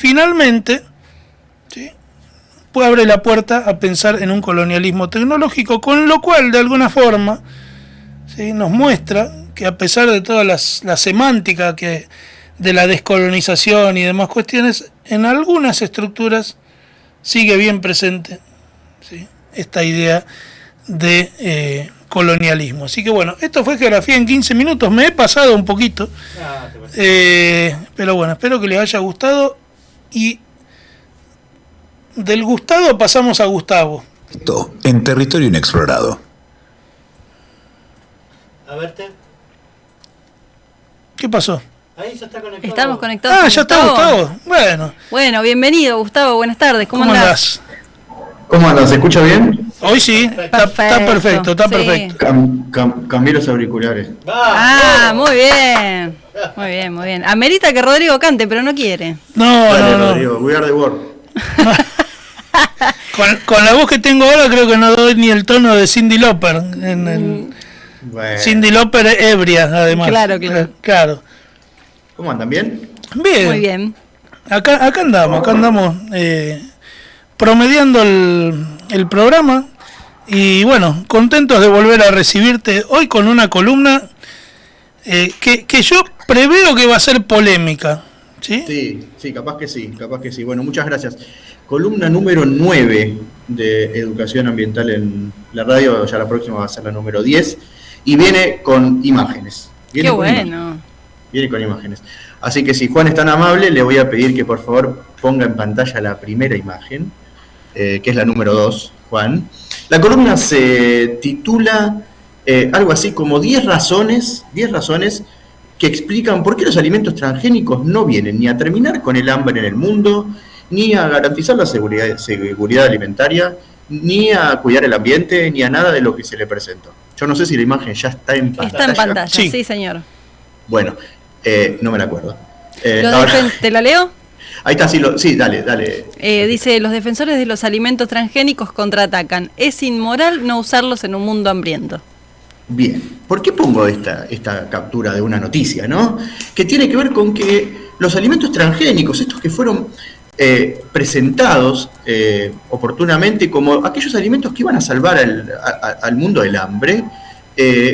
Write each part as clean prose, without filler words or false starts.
finalmente, ¿sí?, pues abre la puerta a pensar en un colonialismo tecnológico, con lo cual, de alguna forma, ¿sí?, nos muestra que a pesar de toda la semántica que de la descolonización y demás cuestiones, en algunas estructuras sigue bien presente, ¿sí?, esta idea de colonialismo. Así que bueno, esto fue Geografía en 15 minutos, me he pasado un poquito, pero bueno, espero que les haya gustado, y del gustado pasamos a Gustavo. En territorio inexplorado. A verte. ¿Qué pasó? Ahí ya está conectado. Estamos conectados. Ah, ya está Gustavo. Bueno, bienvenido Gustavo, buenas tardes. ¿Cómo andás? ¿Cómo andas? ¿Se escucha bien? Hoy sí, está perfecto, está sí. perfecto. Cambié los auriculares. Muy bien. Muy bien, muy bien. Amerita que Rodrigo cante, pero no quiere. Dale, Rodrigo, we are the world. Con la voz que tengo ahora creo que no doy ni el tono de Cyndi Lauper. Bueno. Cyndi Lauper ebria, además. Claro. ¿Cómo andan? ¿Bien? Bien. Muy bien. Acá andamos promediando el programa, y bueno, contentos de volver a recibirte hoy con una columna que yo preveo que va a ser polémica, ¿sí? Sí, capaz que sí. Bueno, muchas gracias. Columna número 9 de Educación Ambiental en la radio, ya la próxima va a ser la número 10, y viene con imágenes. Qué bueno. Viene con imágenes. Así que si Juan es tan amable, le voy a pedir que por favor ponga en pantalla la primera imagen, que es la número 2, Juan. La columna se titula algo así como 10 razones que explican por qué los alimentos transgénicos no vienen ni a terminar con el hambre en el mundo, ni a garantizar la seguridad alimentaria, ni a cuidar el ambiente, ni a nada de lo que se le presentó. Yo no sé si la imagen ya está en pantalla. Está en pantalla, sí señor. Bueno, no me la acuerdo. ¿Te la leo? Ahí está, sí, dale. Dice, los defensores de los alimentos transgénicos contraatacan. Es inmoral no usarlos en un mundo hambriento. Bien, ¿por qué pongo esta captura de una noticia, no? Que tiene que ver con que los alimentos transgénicos, estos que fueron presentados oportunamente como aquellos alimentos que iban a salvar al mundo del hambre,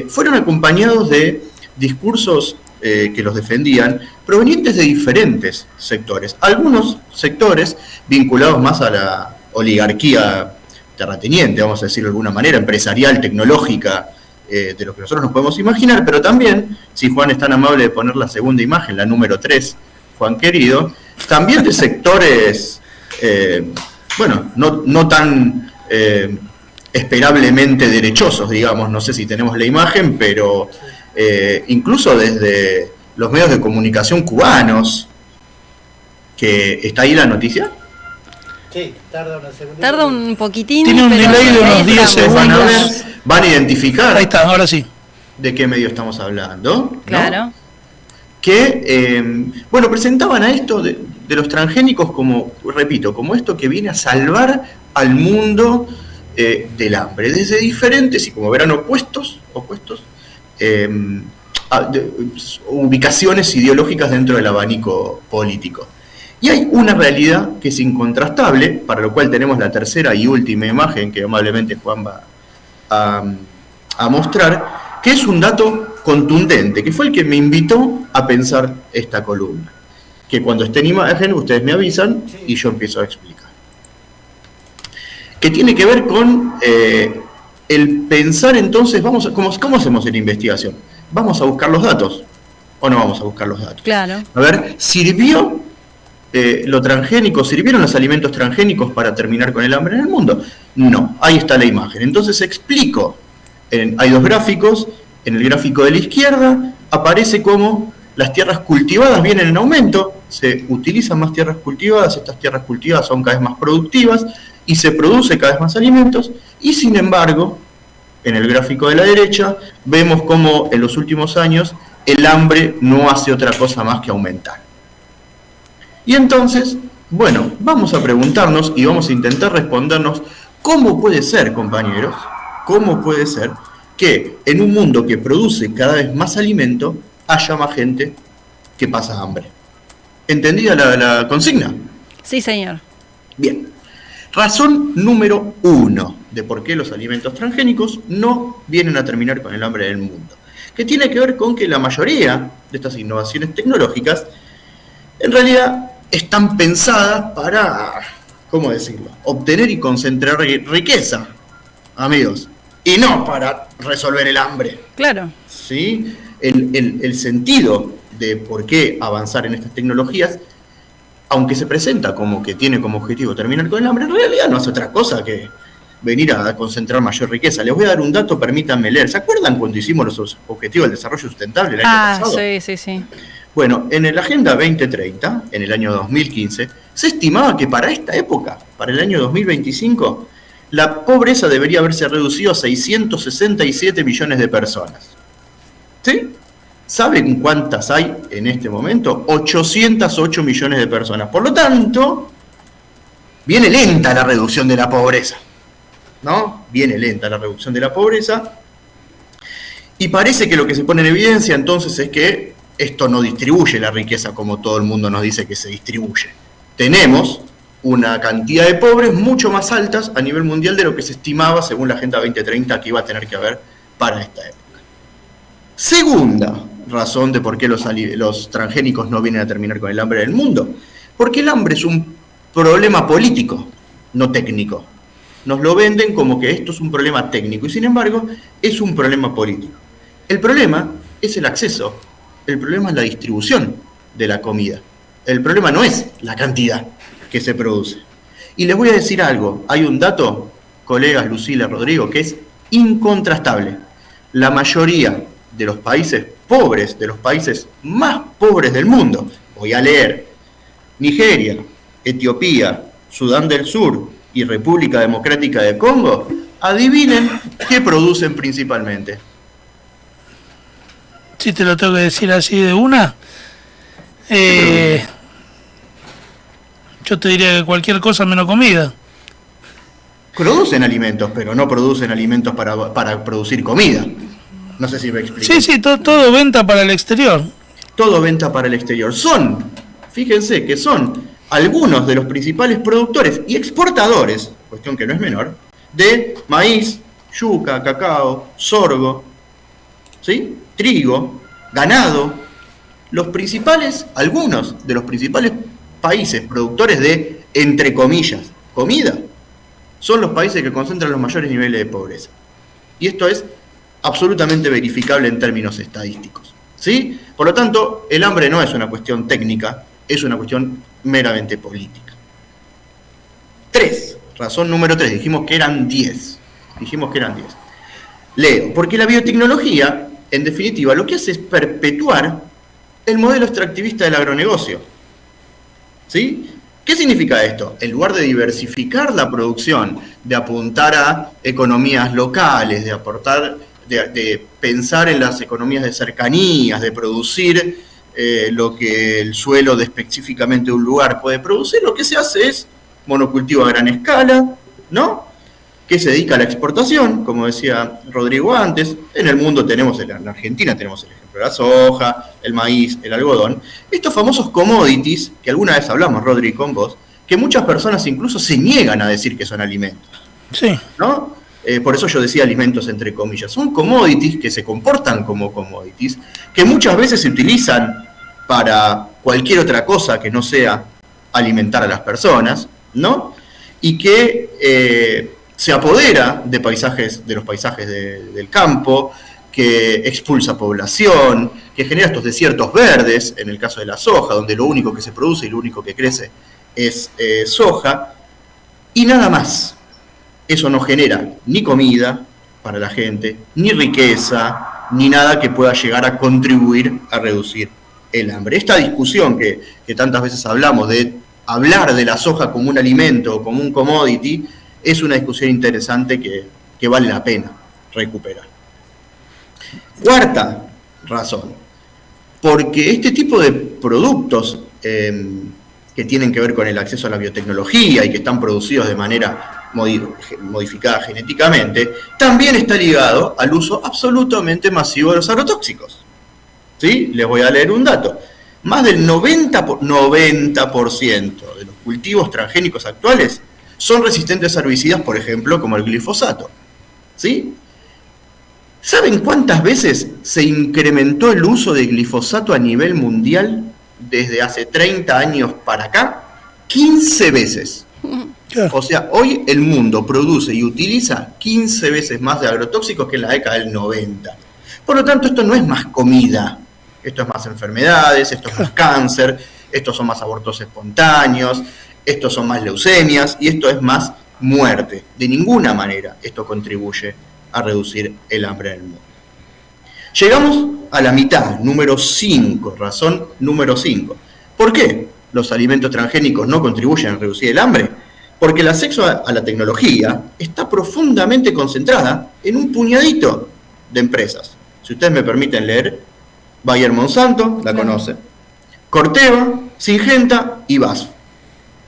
fueron acompañados de discursos que los defendían, provenientes de diferentes sectores. Algunos sectores vinculados más a la oligarquía terrateniente, vamos a decirlo de alguna manera, empresarial, tecnológica, de lo que nosotros nos podemos imaginar, pero también, si Juan es tan amable de poner la segunda imagen, la número 3, Juan querido, también de sectores, no tan esperablemente derechosos, digamos, no sé si tenemos la imagen, pero incluso desde los medios de comunicación cubanos, que está ahí la noticia. Sí, tarda una segunda. Tarda un poquitín. Tiene un delay de unos 10 segundos. Van a identificar. Ahí está, ahora sí. ¿De qué medio estamos hablando? Claro. ¿No? Que, presentaban a esto de los transgénicos como, repito, como esto que viene a salvar al mundo del hambre, desde diferentes, y como verán, opuestos ubicaciones ideológicas dentro del abanico político. Y hay una realidad que es incontrastable, para lo cual tenemos la tercera y última imagen que amablemente Juan va a mostrar, que es un dato contundente, que fue el que me invitó a pensar esta columna. Que cuando esté en imagen ustedes me avisan y yo empiezo a explicar. Que tiene que ver con el pensar entonces, ¿cómo hacemos en investigación? ¿Vamos a buscar los datos o no vamos a buscar los datos? Claro. A ver, ¿sirvieron los alimentos transgénicos para terminar con el hambre en el mundo? No, ahí está la imagen. Entonces explico. Hay dos gráficos. En el gráfico de la izquierda aparece cómo las tierras cultivadas vienen en aumento, se utilizan más tierras cultivadas, estas tierras cultivadas son cada vez más productivas y se produce cada vez más alimentos, y sin embargo, en el gráfico de la derecha, vemos cómo en los últimos años el hambre no hace otra cosa más que aumentar. Y entonces, vamos a preguntarnos y vamos a intentar respondernos cómo puede ser, compañeros, cómo puede ser que en un mundo que produce cada vez más alimento haya más gente que pasa hambre. ¿Entendida la consigna? Sí, señor. Bien. Razón número 1 de por qué los alimentos transgénicos no vienen a terminar con el hambre del mundo, que tiene que ver con que la mayoría de estas innovaciones tecnológicas en realidad están pensadas para, ¿cómo decirlo?, obtener y concentrar riqueza, amigos, y no para resolver el hambre. Claro. ¿Sí? El sentido de por qué avanzar en estas tecnologías, aunque se presenta como que tiene como objetivo terminar con el hambre, en realidad no hace otra cosa que venir a concentrar mayor riqueza. Les voy a dar un dato, permítanme leer. ¿Se acuerdan cuando hicimos los Objetivos del Desarrollo Sustentable el año pasado? Sí. Bueno, en la Agenda 2030, en el año 2015, se estimaba que para esta época, para el año 2025, la pobreza debería haberse reducido a 667 millones de personas. ¿Sí? ¿Saben cuántas hay en este momento? 808 millones de personas. Por lo tanto, viene lenta la reducción de la pobreza. ¿No? Viene lenta la reducción de la pobreza. Y parece que lo que se pone en evidencia entonces es que esto no distribuye la riqueza como todo el mundo nos dice que se distribuye. Tenemos una cantidad de pobres mucho más altas a nivel mundial de lo que se estimaba según la Agenda 2030 que iba a tener que haber para esta época. Segunda razón de por qué los transgénicos no vienen a terminar con el hambre del mundo. Porque el hambre es un problema político, no técnico. Nos lo venden como que esto es un problema técnico y sin embargo es un problema político. El problema es el acceso, el problema es la distribución de la comida. El problema no es la cantidad que se produce. Y les voy a decir algo, hay un dato, colegas Lucila, Rodrigo, que es incontrastable. La mayoría de los países pobres, de los países más pobres del mundo, voy a leer, Nigeria, Etiopía, Sudán del Sur y República Democrática de Congo, adivinen qué producen principalmente. Si te lo tengo que decir así de una, yo te diría que cualquier cosa menos comida. Producen alimentos, pero no producen alimentos para producir comida. No sé si me explico. Sí, todo venta para el exterior. Todo venta para el exterior. Fíjense que son algunos de los principales productores y exportadores, cuestión que no es menor, de maíz, yuca, cacao, sorgo, ¿sí?, trigo, ganado. Algunos de los principales países productores de, entre comillas, comida, son los países que concentran los mayores niveles de pobreza. Y esto es absolutamente verificable en términos estadísticos, ¿sí? Por lo tanto, el hambre no es una cuestión técnica, es una cuestión meramente política. Razón número 3, dijimos que eran 10. Leo, porque la biotecnología, en definitiva, lo que hace es perpetuar el modelo extractivista del agronegocio, ¿sí? ¿Qué significa esto? En lugar de diversificar la producción, de apuntar a economías locales, de pensar en las economías de cercanías, de producir lo que el suelo de específicamente un lugar puede producir, lo que se hace es monocultivo a gran escala, ¿no?, que se dedica a la exportación, como decía Rodrigo antes. En el mundo en Argentina tenemos el ejemplo de la soja, el maíz, el algodón, estos famosos commodities, que alguna vez hablamos, Rodrigo, con vos, que muchas personas incluso se niegan a decir que son alimentos. Sí. ¿No? Por eso yo decía alimentos entre comillas. Son commodities que se comportan como commodities, que muchas veces se utilizan para cualquier otra cosa que no sea alimentar a las personas, ¿no? Y que se apodera de los paisajes del campo, que expulsa población, que genera estos desiertos verdes, en el caso de la soja, donde lo único que se produce y lo único que crece es soja, y nada más. Eso no genera ni comida para la gente, ni riqueza, ni nada que pueda llegar a contribuir a reducir el hambre. Esta discusión que tantas veces hablamos de hablar de la soja como un alimento o como un commodity, es una discusión interesante que vale la pena recuperar. Cuarta razón, porque este tipo de productos que tienen que ver con el acceso a la biotecnología y que están producidos de manera modificada genéticamente, también está ligado al uso absolutamente masivo de los agrotóxicos. ¿Sí? Les voy a leer un dato. Más del 90% de los cultivos transgénicos actuales son resistentes a herbicidas, por ejemplo, como el glifosato. ¿Sí? ¿Saben cuántas veces se incrementó el uso de glifosato a nivel mundial desde hace 30 años para acá? 15 veces. O sea, hoy el mundo produce y utiliza 15 veces más de agrotóxicos que en la década del 90. Por lo tanto, esto no es más comida. Esto es más enfermedades, esto es más cáncer, estos son más abortos espontáneos, estos son más leucemias y esto es más muerte. De ninguna manera esto contribuye a reducir el hambre en el mundo. Llegamos a la mitad, número 5, razón número 5. ¿Por qué los alimentos transgénicos no contribuyen a reducir el hambre? Porque el acceso a la tecnología está profundamente concentrada en un puñadito de empresas. Si ustedes me permiten leer, Bayer Monsanto, la conoce, Corteva, Syngenta y BASF.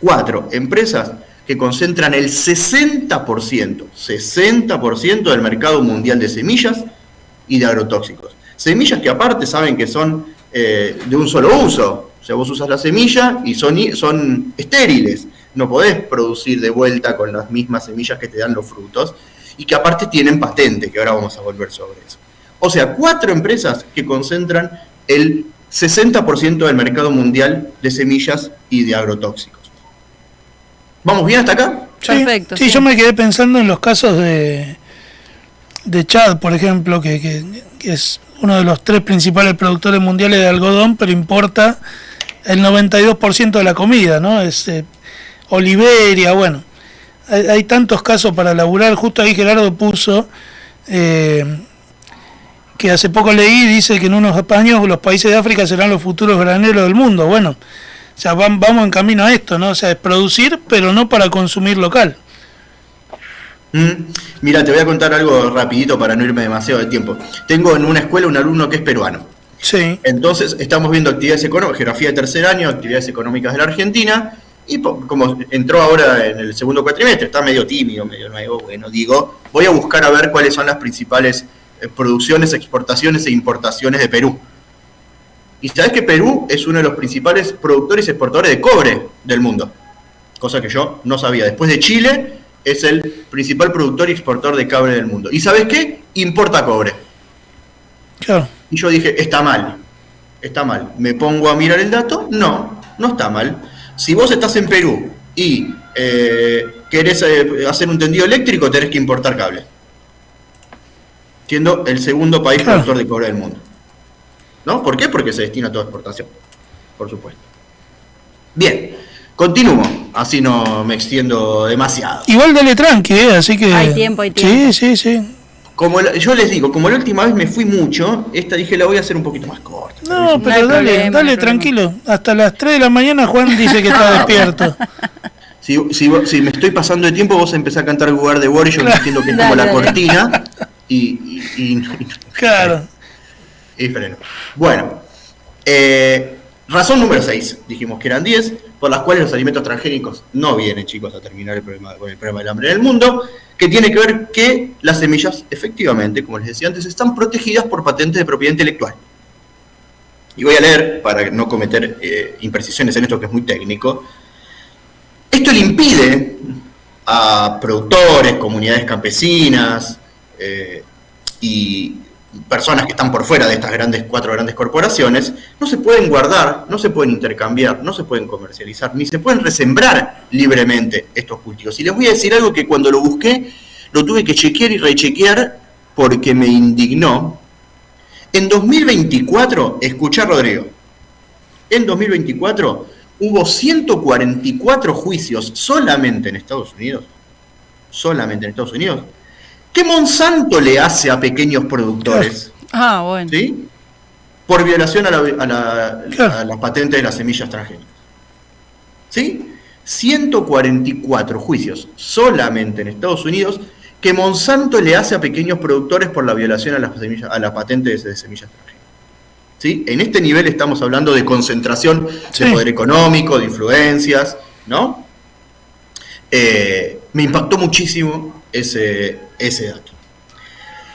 4 empresas que concentran el 60% del mercado mundial de semillas y de agrotóxicos. Semillas que aparte saben que son de un solo uso. O sea, vos usas la semilla y son estériles. No podés producir de vuelta con las mismas semillas que te dan los frutos. Y que aparte tienen patente, que ahora vamos a volver sobre eso. O sea, 4 empresas que concentran el 60% del mercado mundial de semillas y de agrotóxicos. ¿Vamos bien hasta acá? Perfecto. Sí, yo me quedé pensando en los casos de Chad, por ejemplo, que es uno de los 3 principales productores mundiales de algodón, pero importa el 92% de la comida, ¿no? Oliveria, bueno. Hay tantos casos para laburar. Justo ahí Gerardo puso... que hace poco leí, dice que en unos años los países de África serán los futuros graneros del mundo. Bueno, o sea, vamos en camino a esto, ¿no? O sea, es producir, pero no para consumir local. Mira, te voy a contar algo rapidito para no irme demasiado de tiempo. Tengo en una escuela un alumno que es peruano. Sí. Entonces, estamos viendo actividades económicas, geografía de tercer año, actividades económicas de la Argentina, y como entró ahora en el segundo cuatrimestre, está medio tímido, medio nuevo, bueno, digo, voy a buscar a ver cuáles son las principales producciones, exportaciones e importaciones de Perú. Y sabes que Perú es uno de los principales productores y exportadores de cobre del mundo, cosa que yo no sabía. Después de Chile, es el principal productor y exportador de cobre del mundo. ¿Y sabes qué? Importa cobre. Claro. Y yo dije, está mal. ¿Me pongo a mirar el dato? No está mal. Si vos estás en Perú y querés hacer un tendido eléctrico, tenés que importar cable. Siendo el segundo país productor de cobre del mundo. ¿No? ¿Por qué? Porque se destina a toda exportación, por supuesto. Bien, continúo, así no me extiendo demasiado. Igual dale tranqui, así que... Hay tiempo. Sí. Yo les digo, como la última vez me fui mucho, esta dije la voy a hacer un poquito más corta. No, pero dale tranquilo. Hasta las 3 de la mañana Juan dice que está despierto. Si me estoy pasando de tiempo, vos empezás a cantar Lugar de War y yo me entiendo que es como la cortina y claro. Y freno. Bueno, razón número 6, dijimos que eran 10, por las cuales los alimentos transgénicos no vienen, chicos, a terminar el problema del hambre en el mundo, que tiene que ver que las semillas, efectivamente, como les decía antes, están protegidas por patentes de propiedad intelectual. Y voy a leer, para no cometer imprecisiones en esto que es muy técnico. Esto le impide a productores, comunidades campesinas y personas que están por fuera de estas 4 grandes corporaciones, no se pueden guardar, no se pueden intercambiar, no se pueden comercializar, ni se pueden resembrar libremente estos cultivos. Y les voy a decir algo que cuando lo busqué, lo tuve que chequear y rechequear porque me indignó. En 2024, escuchá Rodrigo, en 2024 hubo 144 juicios solamente en Estados Unidos, ¿qué Monsanto le hace a pequeños productores? Bueno. ¿Sí? Por violación a las patentes de las semillas transgénicas. ¿Sí? 144 juicios solamente en Estados Unidos que Monsanto le hace a pequeños productores por la violación a las patentes de semillas transgénicas. ¿Sí? En este nivel estamos hablando de concentración de poder económico, de influencias, ¿no? Me impactó muchísimo ese dato.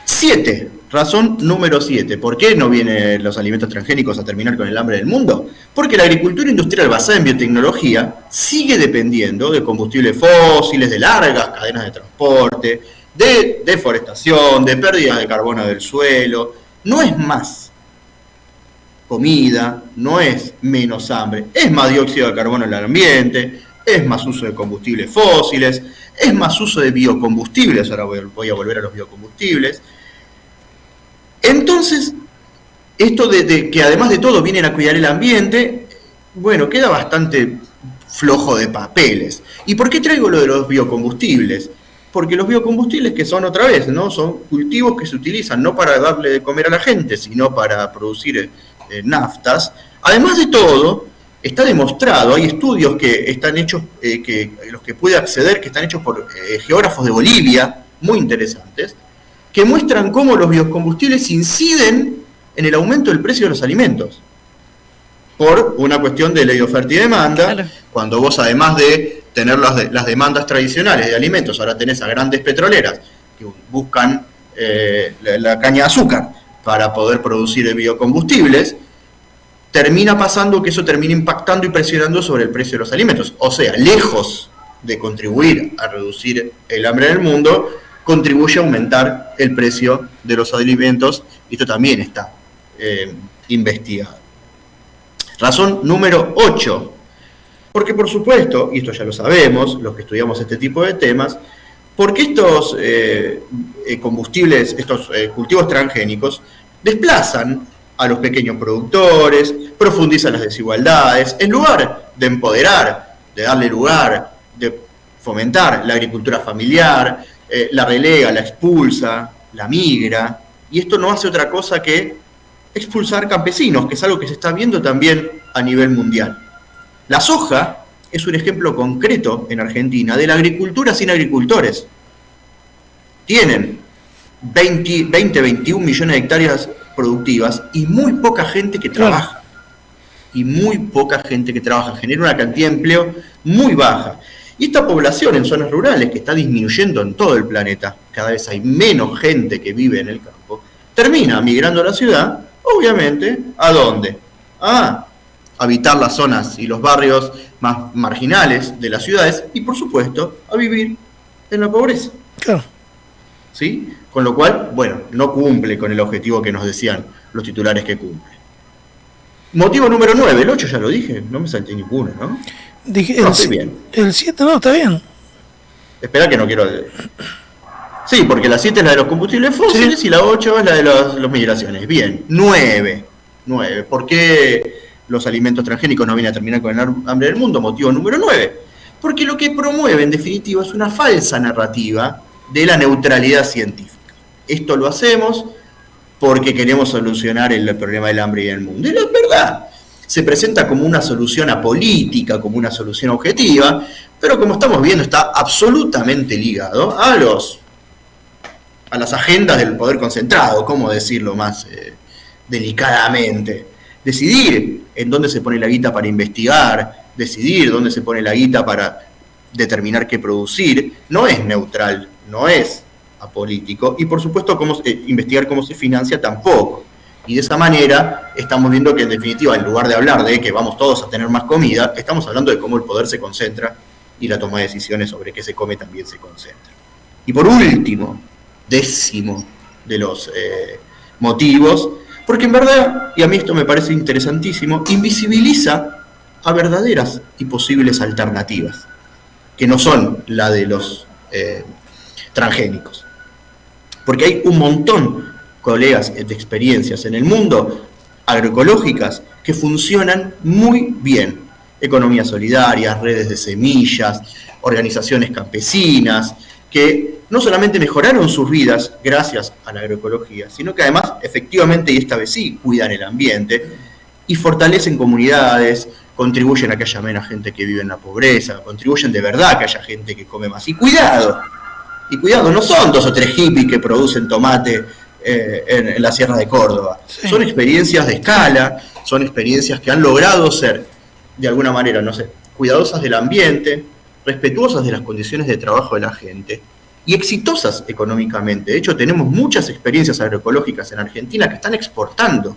7, Razón número 7. ¿Por qué no vienen los alimentos transgénicos a terminar con el hambre del mundo? Porque la agricultura industrial basada en biotecnología sigue dependiendo de combustibles fósiles, de largas cadenas de transporte, de deforestación, de pérdidas de carbono del suelo. No es más comida, no es menos hambre, es más dióxido de carbono en el ambiente, es más uso de combustibles fósiles, es más uso de biocombustibles. Ahora voy a volver a los biocombustibles. Entonces, esto de que además de todo vienen a cuidar el ambiente, bueno, queda bastante flojo de papeles. ¿Y por qué traigo lo de los biocombustibles? Porque los biocombustibles, que son otra vez, ¿no? Son cultivos que se utilizan no para darle de comer a la gente, sino para producir naftas. Además de todo, está demostrado, hay estudios que están hechos, los que pude acceder, que están hechos por geógrafos de Bolivia, muy interesantes, que muestran cómo los biocombustibles inciden en el aumento del precio de los alimentos. Por una cuestión de ley de oferta y demanda, claro. Cuando vos, además de tener las demandas tradicionales de alimentos, ahora tenés a grandes petroleras que buscan la caña de azúcar para poder producir biocombustibles, termina pasando que eso termina impactando y presionando sobre el precio de los alimentos. O sea, lejos de contribuir a reducir el hambre en el mundo, contribuye a aumentar el precio de los alimentos, y esto también está investigado. Razón número 8. Porque por supuesto, y esto ya lo sabemos, los que estudiamos este tipo de temas, porque estos combustibles, estos cultivos transgénicos, desplazan a los pequeños productores, profundizan las desigualdades, en lugar de empoderar, de darle lugar, de fomentar la agricultura familiar, la relega, la expulsa, la migra, y esto no hace otra cosa que expulsar campesinos, que es algo que se está viendo también a nivel mundial. La soja es un ejemplo concreto en Argentina de la agricultura sin agricultores. Tienen 21 millones de hectáreas productivas y muy poca gente que trabaja. Y muy poca gente que trabaja. Genera una cantidad de empleo muy baja. Y esta población en zonas rurales, que está disminuyendo en todo el planeta, cada vez hay menos gente que vive en el campo, termina migrando a la ciudad, obviamente, ¿a dónde? A habitar las zonas y los barrios más marginales de las ciudades y, por supuesto, a vivir en la pobreza. Claro. ¿Sí? Con lo cual, bueno, no cumple con el objetivo que nos decían los titulares que cumple. Motivo número 9, el 8 ya lo dije, no me salté ninguno, ¿no? Dije, no, estoy bien. El 7 no, está bien. Espera que no quiero... Sí, porque la 7 es la de los combustibles fósiles, sí, y la 8 es la de las migraciones. Bien, 9. ¿Por qué los alimentos transgénicos no vienen a terminar con el hambre del mundo? Motivo número 9. Porque lo que promueve, en definitiva, es una falsa narrativa de la neutralidad científica. Esto lo hacemos porque queremos solucionar el problema del hambre y del mundo. Y la verdad, se presenta como una solución apolítica, como una solución objetiva, pero como estamos viendo está absolutamente ligado a las agendas del poder concentrado, ¿cómo decirlo más delicadamente? Decidir en dónde se pone la guita para investigar, decidir dónde se pone la guita para determinar qué producir, no es neutral, no es apolítico, y por supuesto investigar cómo se financia tampoco. Y de esa manera estamos viendo que en definitiva, en lugar de hablar de que vamos todos a tener más comida, estamos hablando de cómo el poder se concentra y la toma de decisiones sobre qué se come también se concentra. Y por último, 10º de los motivos, porque en verdad, y a mí esto me parece interesantísimo, invisibiliza a verdaderas y posibles alternativas, que no son la de los transgénicos. Porque hay un montón, colegas, de experiencias en el mundo agroecológicas que funcionan muy bien. Economías solidarias, redes de semillas, organizaciones campesinas, que no solamente mejoraron sus vidas gracias a la agroecología, sino que además, efectivamente, y esta vez sí, cuidan el ambiente y fortalecen comunidades, contribuyen a que haya menos gente que vive en la pobreza, contribuyen de verdad a que haya gente que come más. Y cuidado, no son 2 o 3 hippies que producen tomate en la Sierra de Córdoba. Sí. Son experiencias de escala, son experiencias que han logrado ser, de alguna manera, no sé, cuidadosas del ambiente, respetuosas de las condiciones de trabajo de la gente, y exitosas económicamente. De hecho, tenemos muchas experiencias agroecológicas en Argentina que están exportando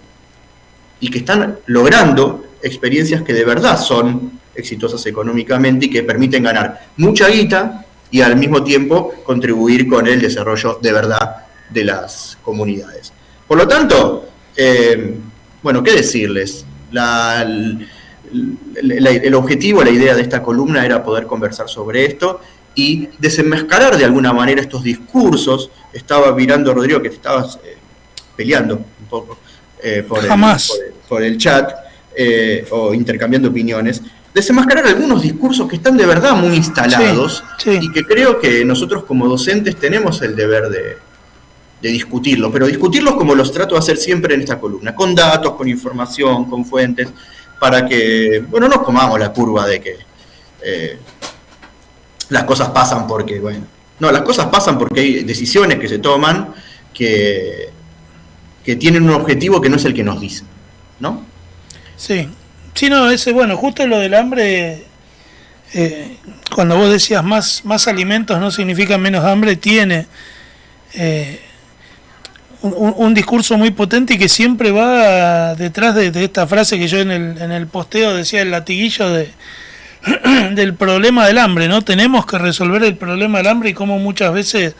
y que están logrando experiencias que de verdad son exitosas económicamente y que permiten ganar mucha guita y al mismo tiempo contribuir con el desarrollo de verdad de las comunidades. Por lo tanto, bueno, ¿qué decirles? El objetivo, la idea de esta columna era poder conversar sobre esto y desenmascarar de alguna manera estos discursos. Estaba mirando, Rodrigo, que te estabas peleando un poco por el chat o intercambiando opiniones. Desenmascarar algunos discursos que están de verdad muy instalados y que creo que nosotros como docentes tenemos el deber de discutirlos, pero discutirlos como los trato de hacer siempre en esta columna, con datos, con información, con fuentes, para que, bueno, no comamos la curva de que las cosas pasan porque, bueno, no, las cosas pasan porque hay decisiones que se toman que tienen un objetivo que no es el que nos dicen, ¿no? Sí, no, bueno, justo lo del hambre, cuando vos decías más alimentos no significa menos hambre, tiene un discurso muy potente y que siempre va detrás de esta frase que yo en el posteo decía, el latiguillo del problema del hambre, ¿no? Tenemos que resolver el problema del hambre y cómo muchas veces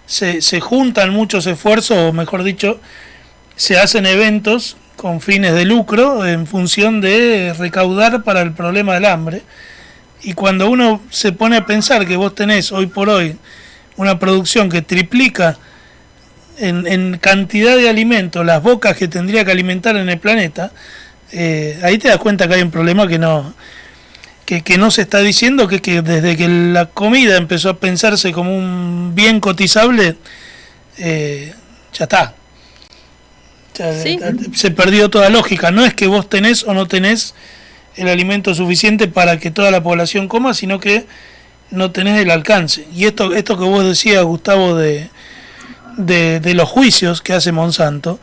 se juntan muchos esfuerzos, o mejor dicho, se hacen eventos con fines de lucro en función de recaudar para el problema del hambre. Y cuando uno se pone a pensar que vos tenés hoy por hoy una producción que triplica en cantidad de alimentos las bocas que tendría que alimentar en el planeta, ahí te das cuenta que hay un problema que no se está diciendo, que desde que la comida empezó a pensarse como un bien cotizable, ya está. ¿Sí? Se perdió toda lógica. No es que vos tenés o no tenés el alimento suficiente para que toda la población coma, sino que no tenés el alcance. Y esto que vos decías, Gustavo, de los juicios que hace Monsanto,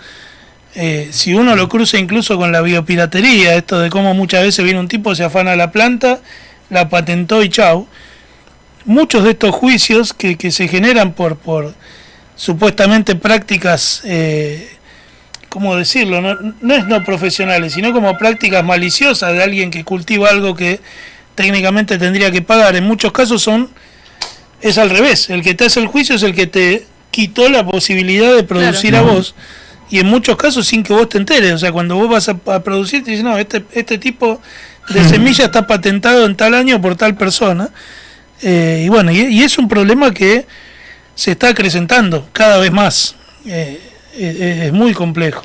si uno lo cruza incluso con la biopiratería, esto de cómo muchas veces viene un tipo, se afana la planta, la patentó y chau. Muchos de estos juicios que se generan por supuestamente prácticas, ¿cómo decirlo? No es no profesionales, sino como prácticas maliciosas de alguien que cultiva algo que técnicamente tendría que pagar. En muchos casos es al revés. El que te hace el juicio es el que te quitó la posibilidad de producir a vos, y en muchos casos sin que vos te enteres. O sea, cuando vos vas a producir, te dicen, no, este tipo de semilla está patentado en tal año por tal persona. Y bueno, y es un problema que se está acrecentando cada vez más. Es muy complejo.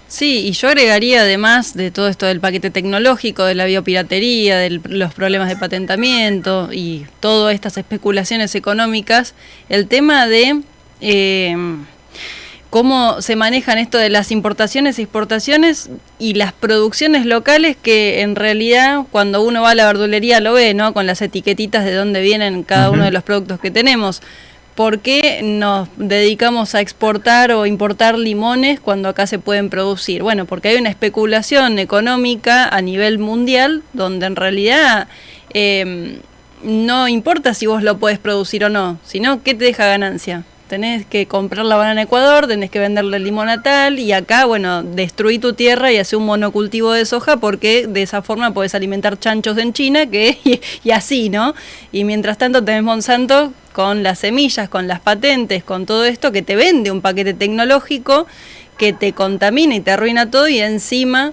Sí, y yo agregaría, además de todo esto del paquete tecnológico, de la biopiratería, de los problemas de patentamiento y todas estas especulaciones económicas, el tema de cómo se manejan esto de las importaciones, exportaciones y las producciones locales, que en realidad cuando uno va a la verdulería lo ve, ¿no? Con las etiquetitas de dónde vienen cada uno de los productos que tenemos. ¿Por qué nos dedicamos a exportar o importar limones cuando acá se pueden producir? Bueno, porque hay una especulación económica a nivel mundial donde en realidad no importa si vos lo podés producir o no, sino qué te deja ganancia. Tenés que comprar la banana a Ecuador, tenés que venderle el limón a tal, y acá, bueno, destruí tu tierra y hace un monocultivo de soja porque de esa forma podés alimentar chanchos en China, y así, ¿no? Y mientras tanto tenés Monsanto con las semillas, con las patentes, con todo esto, que te vende un paquete tecnológico que te contamina y te arruina todo, y encima,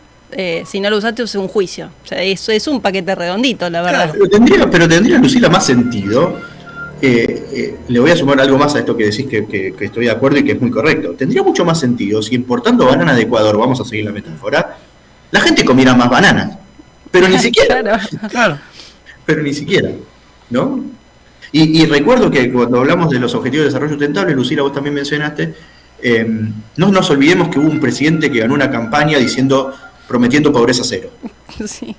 si no lo usaste, es un juicio. O sea, eso es un paquete redondito, la verdad. Claro, pero tendría, Lucila, más sentido. Le voy a sumar algo más a esto que decís que estoy de acuerdo y que es muy correcto. Tendría mucho más sentido si importando banana de Ecuador, vamos a seguir la metáfora, la gente comiera más bananas. Pero ni siquiera. Claro. Pero ni siquiera, ¿no? Y recuerdo que cuando hablamos de los objetivos de desarrollo sustentable, Lucila, vos también mencionaste, no nos olvidemos que hubo un presidente que ganó una campaña prometiendo pobreza cero. Sí.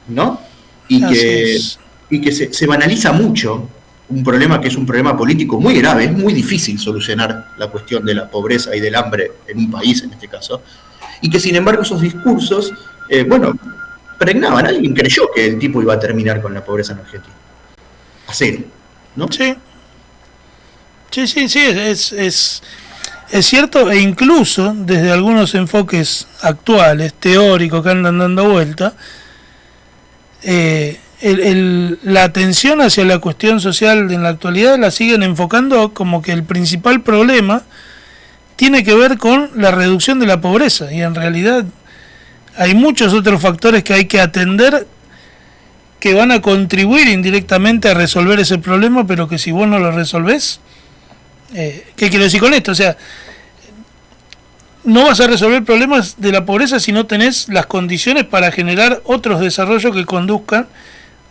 ¿No? Y que se banaliza mucho un problema que es un problema político muy grave. Es muy difícil solucionar la cuestión de la pobreza y del hambre en un país, en este caso, y que sin embargo esos discursos, pregnaban. Alguien creyó que el tipo iba a terminar con la pobreza en Argentina a cero, ¿no? Sí. Sí, es cierto, e incluso desde algunos enfoques actuales, teóricos que andan dando vuelta, la atención hacia la cuestión social en la actualidad la siguen enfocando como que el principal problema tiene que ver con la reducción de la pobreza, y en realidad hay muchos otros factores que hay que atender que van a contribuir indirectamente a resolver ese problema, pero que si vos no lo resolvés, ¿qué quiero decir con esto? O sea, no vas a resolver problemas de la pobreza si no tenés las condiciones para generar otros desarrollos que conduzcan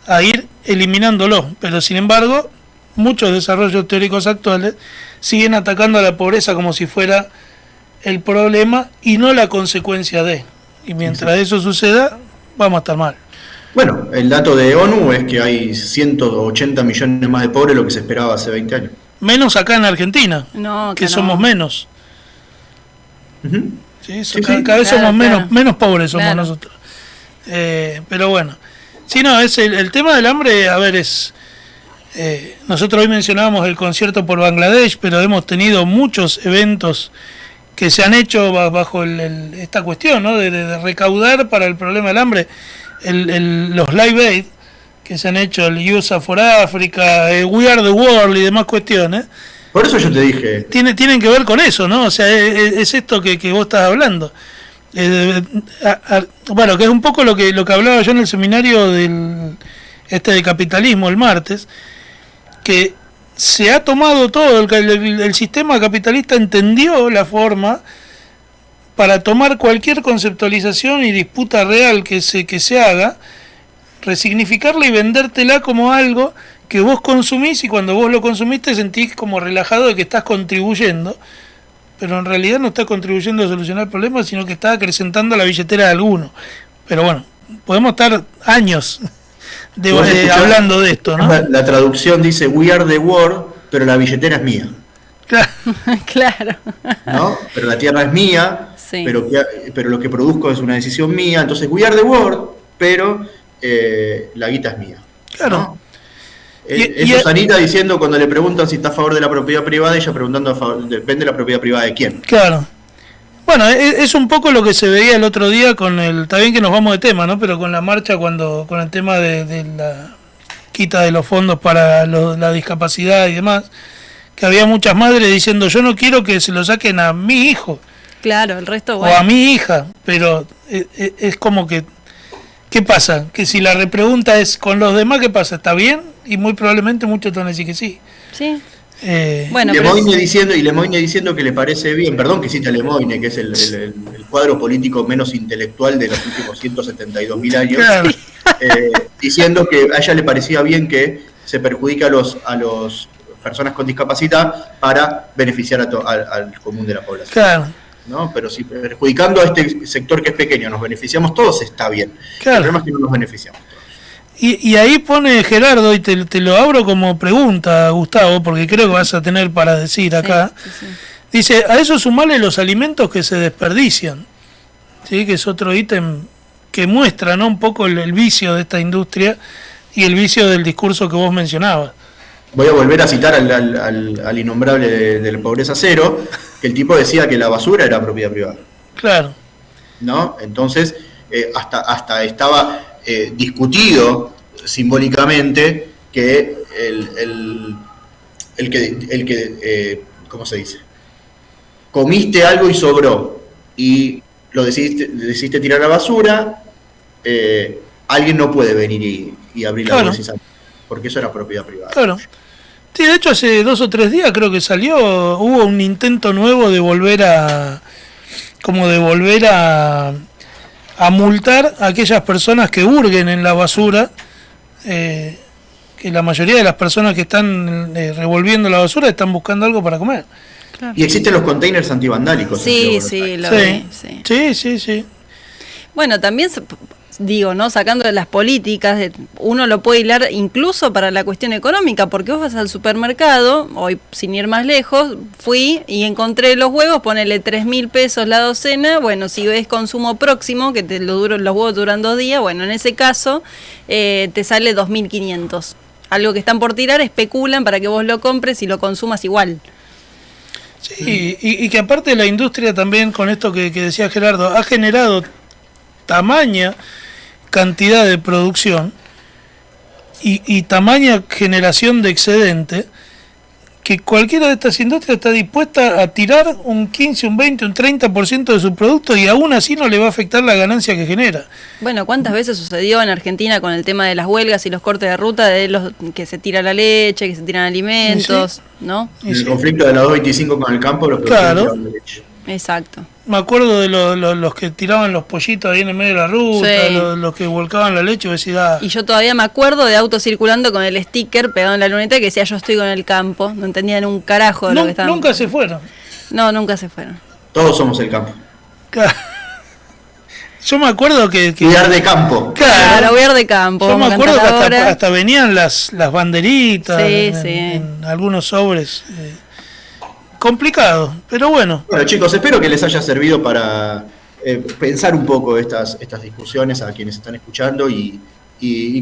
a ir eliminándolo. Pero sin embargo, muchos desarrollos teóricos actuales siguen atacando a la pobreza como si fuera el problema y no la consecuencia de. Y mientras eso suceda, vamos a estar mal. Bueno, el dato de ONU es que hay 180 millones más de pobres de lo que se esperaba hace 20 años. Menos acá en Argentina, No, que no. somos menos. Uh-huh. Sí, cada vez somos menos pobres somos nosotros. Pero bueno. Sí, no, es el tema del hambre, a ver, es... nosotros hoy mencionábamos el concierto por Bangladesh, pero hemos tenido muchos eventos que se han hecho bajo esta cuestión, ¿no? De recaudar para el problema del hambre. Los Live Aid que se han hecho, el USA for Africa, We Are the World y demás cuestiones. Por eso yo te dije. Tienen que ver con eso, ¿no? O sea, es esto que vos estás hablando. Bueno, que es un poco lo que hablaba yo en el seminario de capitalismo el martes, que se ha tomado todo, el sistema capitalista entendió la forma para tomar cualquier conceptualización y disputa real que se haga, resignificarla y vendértela como algo que vos consumís, y cuando vos lo consumís te sentís como relajado de que estás contribuyendo, pero en realidad no estás contribuyendo a solucionar el problema, sino que estás acrecentando la billetera de alguno. Pero bueno, podemos estar años hablando de esto, ¿no? La traducción dice We are the world, pero la billetera es mía. Claro. ¿No? Pero la tierra es mía, Sí. pero lo que produzco es una decisión mía. Entonces, we are the world, pero la guita es mía. Claro. ¿No? Eso es Anita diciendo cuando le preguntan si está a favor de la propiedad privada, ella preguntando depende de la propiedad privada de quién. Claro. Bueno, es un poco lo que se veía el otro día con está bien que nos vamos de tema, ¿no? Pero con la marcha, con el tema de la quita de los fondos para la discapacidad y demás, que había muchas madres diciendo, yo no quiero que se lo saquen a mi hijo. Claro, el resto, O a mi hija, pero es como que, ¿qué pasa? Que si la repregunta es con los demás, ¿qué pasa? ¿Está bien? Y muy probablemente muchos te van a decir que sí. Sí. Bueno, Lemoyne diciendo que le parece bien, perdón que cite a Lemoyne, que es el cuadro político menos intelectual de los últimos 172.000 años, Claro. Diciendo que a ella le parecía bien que se perjudique a los personas con discapacidad para beneficiar al común de la población. Claro. ¿No? Pero si perjudicando a este sector que es pequeño nos beneficiamos todos, está bien. Claro. El problema es que no nos beneficiamos todos. Y ahí pone Gerardo, y te lo abro como pregunta, Gustavo, porque creo que vas a tener para decir acá. Sí. Dice, a eso sumarle los alimentos que se desperdician, ¿sí? Que es otro ítem que muestra, ¿no? Un poco el vicio de esta industria y el vicio del discurso que vos mencionabas. Voy a volver a citar al innombrable de la pobreza cero, que el tipo decía que la basura era propiedad privada. Claro. ¿No? Entonces, hasta estaba discutido simbólicamente que el que ¿cómo se dice? Comiste algo y sobró y lo decidiste tirar a la basura, alguien no puede venir y abrir la bolsa, porque eso era propiedad privada. Claro. Sí, de hecho hace 2 o 3 días creo que hubo un intento nuevo de volver a multar a aquellas personas que hurguen en la basura, que la mayoría de las personas que están revolviendo la basura están buscando algo para comer. Claro. Y existen los containers antivandálicos. Sí, lo vi. Sí. Bueno, también digo, ¿no? Sacando de las políticas, uno lo puede hilar incluso para la cuestión económica, porque vos vas al supermercado, hoy sin ir más lejos, fui y encontré los huevos, ponele 3.000 pesos la docena, bueno, si ves consumo próximo, que los huevos duran 2 días, bueno, en ese caso te sale 2.500. algo que están por tirar, especulan para que vos lo compres y lo consumas igual. Sí, y que aparte la industria también, con esto que decía Gerardo, ha generado tamaña cantidad de producción y tamaña generación de excedente, que cualquiera de estas industrias está dispuesta a tirar un 15, un 20, un 30% de su producto y aún así no le va a afectar la ganancia que genera. Bueno, ¿cuántas veces sucedió en Argentina con el tema de las huelgas y los cortes de ruta, de los que se tira la leche, que se tiran alimentos, ¿no? El conflicto de la 225 con el campo, los Claro. Exacto. Me acuerdo de los que tiraban los pollitos ahí en el medio de la ruta, Sí. los que volcaban la leche, vos decís, Y yo todavía me acuerdo de autos circulando con el sticker pegado en la luneta que decía yo estoy con el campo. No entendían un carajo de lo que estaban. nunca se fueron. No, nunca se fueron. Todos somos el campo. Claro. Yo me acuerdo que Cuidar de campo. Claro, huir de campo. Yo me vamos a acuerdo que cantar ahora. hasta venían las banderitas Sí, sí. en algunos sobres. Complicado, pero bueno. Bueno, chicos, espero que les haya servido para pensar un poco estas discusiones a quienes están escuchando y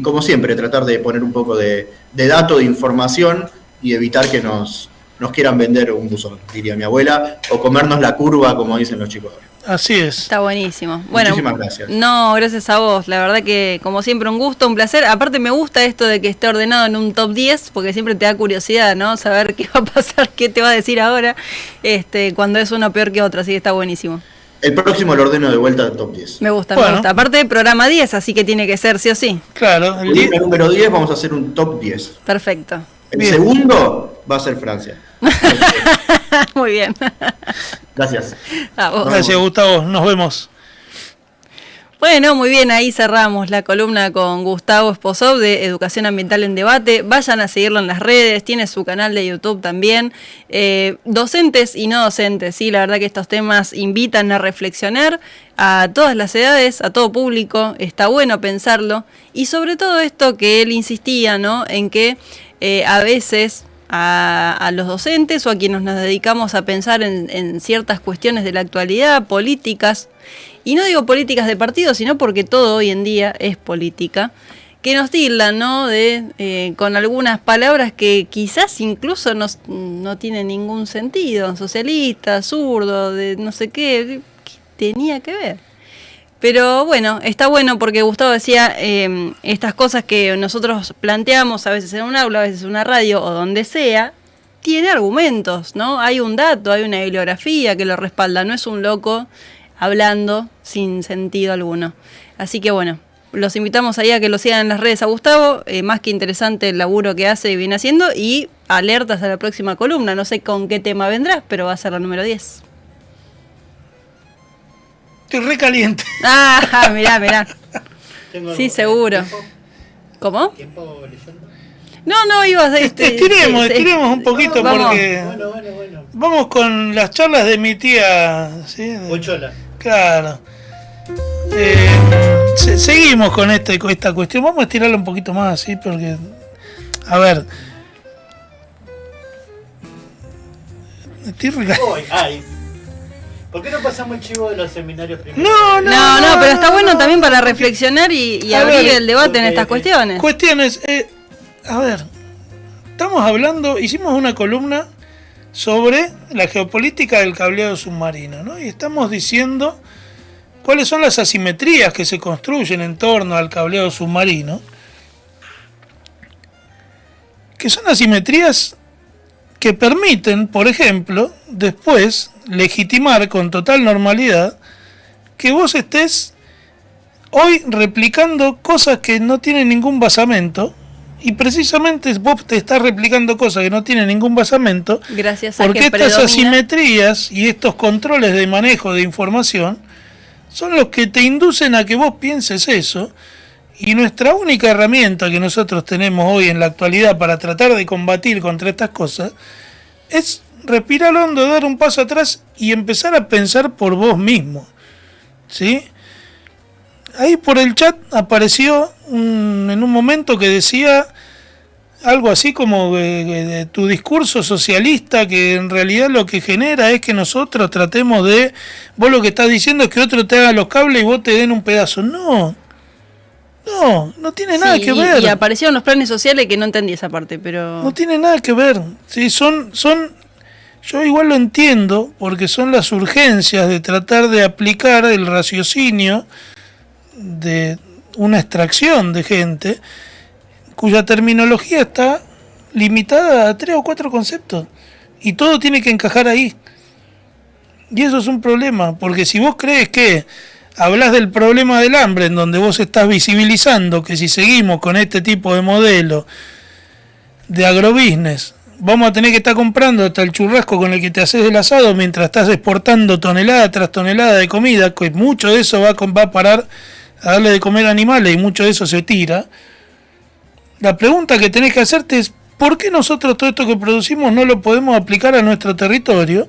como siempre, tratar de poner un poco de dato, de información y evitar que nos quieran vender un buzón, diría mi abuela, o comernos la curva, como dicen los chicos. Así es. Está buenísimo. Bueno, Muchísimas gracias. No, gracias a vos. La verdad que, como siempre, un gusto, un placer. Aparte, me gusta esto de que esté ordenado en un top 10, porque siempre te da curiosidad, ¿no? Saber qué va a pasar, qué te va a decir ahora, cuando es uno peor que otro. Así que está buenísimo. El próximo lo ordeno de vuelta al top 10. Me gusta, Bueno. me gusta. Aparte, programa 10, así que tiene que ser sí o sí. Claro, el El número 10 vamos a hacer un top 10. Perfecto. El Bien. segundo va a ser Francia. Muy bien. Gracias. A vos. Gracias, Gustavo. Nos vemos. Bueno, muy bien, ahí cerramos la columna con Gustavo Esposov de Educación Ambiental en Debate. Vayan a seguirlo en las redes, tiene su canal de YouTube también. Docentes y no docentes, sí, la verdad que estos temas invitan a reflexionar a todas las edades, a todo público, está bueno pensarlo. Y sobre todo esto que él insistía, ¿no? En que a veces a los docentes o a quienes nos dedicamos a pensar en ciertas cuestiones de la actualidad, políticas, y no digo políticas de partido, sino porque todo hoy en día es política, que nos tildan, ¿no? Con algunas palabras que quizás incluso no tienen ningún sentido, socialista, zurdo, de no sé qué tenía que ver. Pero bueno, está bueno porque Gustavo decía estas cosas que nosotros planteamos a veces en un aula, a veces en una radio o donde sea, tiene argumentos, ¿no? Hay un dato, hay una bibliografía que lo respalda, no es un loco hablando sin sentido alguno. Así que bueno, los invitamos ahí a que lo sigan en las redes a Gustavo, más que interesante el laburo que hace y viene haciendo, y alertas a la próxima columna, no sé con qué tema vendrás, pero va a ser la número 10. Estoy recaliente. Ah, mirá. Tengo Sí, seguro. ¿Tiempo? ¿Cómo? ¿Tiempo leyendo? No, ibas a... Estiremos un poquito Vamos. porque Bueno. vamos con las charlas de mi tía. ¿Sí? Pochola. Claro. Seguimos con esta cuestión. Vamos a estirarla un poquito más, ¿sí? Porque, a ver. Estoy recaliente. Ay. ¿Por qué no pasamos el chivo de los seminarios primero? No, pero está bueno también para reflexionar y A abrir ver, el debate en estas ok. cuestiones. Cuestiones. A ver. Estamos hablando, hicimos una columna sobre la geopolítica del cableado submarino, ¿no? Y estamos diciendo cuáles son las asimetrías que se construyen en torno al cableado submarino, que son asimetrías que permiten, por ejemplo, después legitimar con total normalidad que vos estés hoy replicando cosas que no tienen ningún basamento, y precisamente vos te estás replicando cosas que no tienen ningún basamento, Gracias a porque que estas predomina. asimetrías y estos controles de manejo de información son los que te inducen a que vos pienses eso. Y nuestra única herramienta que nosotros tenemos hoy en la actualidad para tratar de combatir contra estas cosas es respirar hondo, dar un paso atrás y empezar a pensar por vos mismo, ¿sí? Ahí por el chat apareció en un momento que decía algo así como de tu discurso socialista, que en realidad lo que genera es que nosotros tratemos de... Vos lo que estás diciendo es que otro te haga los cables y vos te den un pedazo. No, No tiene nada Sí, que ver. Y aparecieron los planes sociales que no entendí esa parte, pero... No tiene nada que ver. Sí, yo igual lo entiendo, porque son las urgencias de tratar de aplicar el raciocinio de una extracción de gente cuya terminología está limitada a 3 o 4 conceptos. Y todo tiene que encajar ahí. Y eso es un problema, porque si vos crees que hablas del problema del hambre, en donde vos estás visibilizando que si seguimos con este tipo de modelo de agrobusiness, vamos a tener que estar comprando hasta el churrasco con el que te haces el asado mientras estás exportando tonelada tras tonelada de comida, que mucho de eso va a parar a darle de comer a animales y mucho de eso se tira. La pregunta que tenés que hacerte es, ¿por qué nosotros todo esto que producimos no lo podemos aplicar a nuestro territorio?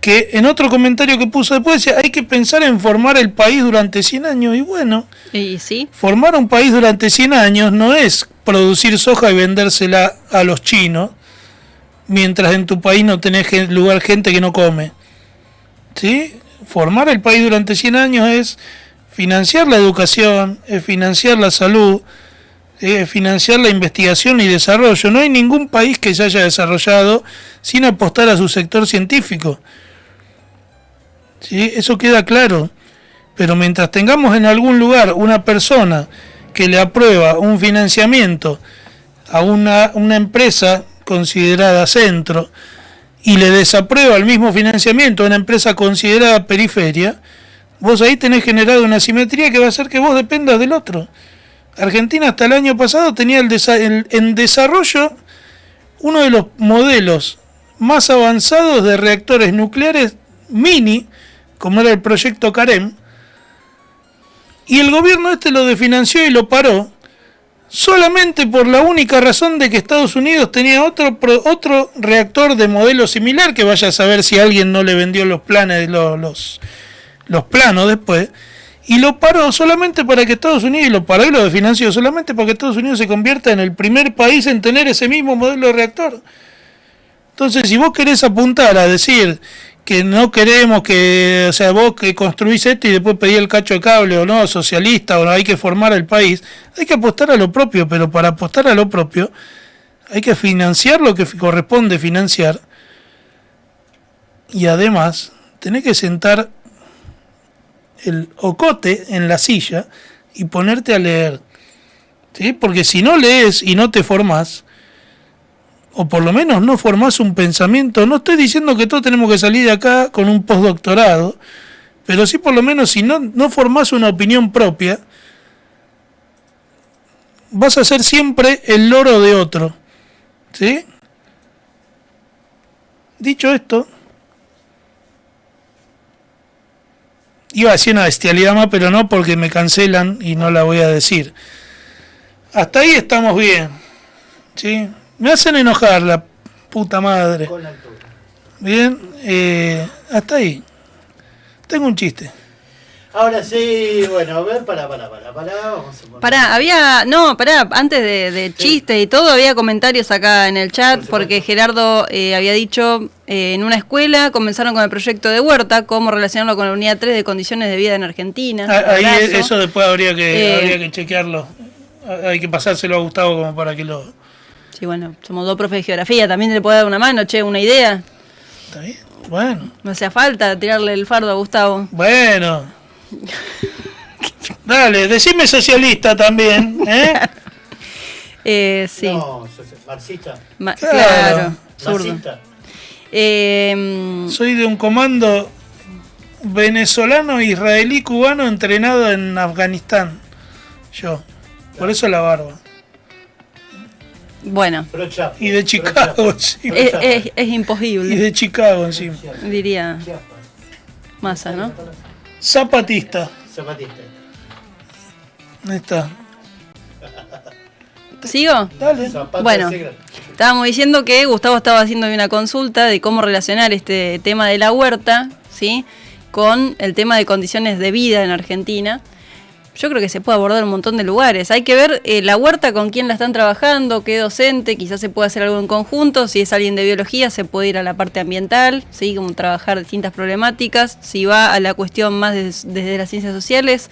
Que en otro comentario que puso después decía, hay que pensar en formar el país durante 100 años. Y bueno, ¿Y sí? formar un país durante 100 años no es producir soja y vendérsela a los chinos, mientras en tu país no tenés lugar gente que no come. ¿Sí? Formar el país durante 100 años es financiar la educación, es financiar la salud, es financiar la investigación y desarrollo. No hay ningún país que se haya desarrollado sin apostar a su sector científico. ¿Sí? Eso queda claro. Pero mientras tengamos en algún lugar una persona que le aprueba un financiamiento a una empresa considerada centro y le desaprueba el mismo financiamiento a una empresa considerada periferia, vos ahí tenés generado una asimetría que va a hacer que vos dependas del otro. Argentina hasta el año pasado tenía en desarrollo uno de los modelos más avanzados de reactores nucleares mini, como era el proyecto CAREM, y el gobierno lo desfinanció y lo paró solamente por la única razón de que Estados Unidos tenía otro reactor de modelo similar, que vaya a saber si alguien no le vendió los planes, los planos después, y lo paró solamente para que Estados Unidos, y lo paró y lo desfinanció solamente para que Estados Unidos se convierta en el primer país en tener ese mismo modelo de reactor. Entonces, si vos querés apuntar a decir que no queremos que, o sea, vos que construís esto y después pedís el cacho de cable, o no, socialista, o no, hay que formar el país, hay que apostar a lo propio, pero para apostar a lo propio hay que financiar lo que corresponde financiar, y además tenés que sentar el ocote en la silla y ponerte a leer, ¿sí? Porque si no lees y no te formás, o por lo menos no formás un pensamiento, no estoy diciendo que todos tenemos que salir de acá con un postdoctorado, pero sí por lo menos si no formás una opinión propia, vas a ser siempre el loro de otro, ¿sí? Dicho esto, iba a decir una bestialidad más, pero no, porque me cancelan y no la voy a decir. Hasta ahí estamos bien, ¿sí? Me hacen enojar la puta madre. Con la altura. Bien, hasta ahí. Tengo un chiste. Ahora sí, bueno, a ver, vamos a poner... antes de chistes y todo, había comentarios acá en el chat, porque Gerardo había dicho, en una escuela comenzaron con el proyecto de huerta, cómo relacionarlo con la unidad 3 de condiciones de vida en Argentina. Ahí eso después habría que chequearlo. Hay que pasárselo a Gustavo como para que lo... Sí, bueno, somos dos profes de geografía, también le puede dar una mano, una idea. ¿Está bien? Bueno. No hacía falta tirarle el fardo a Gustavo. Bueno. Dale, decime socialista también, ¿eh? Sí. No, marxista. Claro, zurdo. Marxista. Soy de un comando venezolano, israelí, cubano entrenado en Afganistán. Yo. Por eso la barba. Bueno. Y de Chicago encima. Es imposible. Y de Chicago encima. Diría Massa, ¿no? Zapatista. Ahí está. ¿Sigo? Dale. Bueno, estábamos diciendo que Gustavo estaba haciendo una consulta de cómo relacionar este tema de la huerta, ¿sí?, con el tema de condiciones de vida en Argentina. Yo creo que se puede abordar un montón de lugares. Hay que ver la huerta con quién la están trabajando, qué docente, quizás se puede hacer algo en conjunto. Si es alguien de biología, se puede ir a la parte ambiental, ¿sí?, como trabajar distintas problemáticas. Si va a la cuestión más desde las ciencias sociales,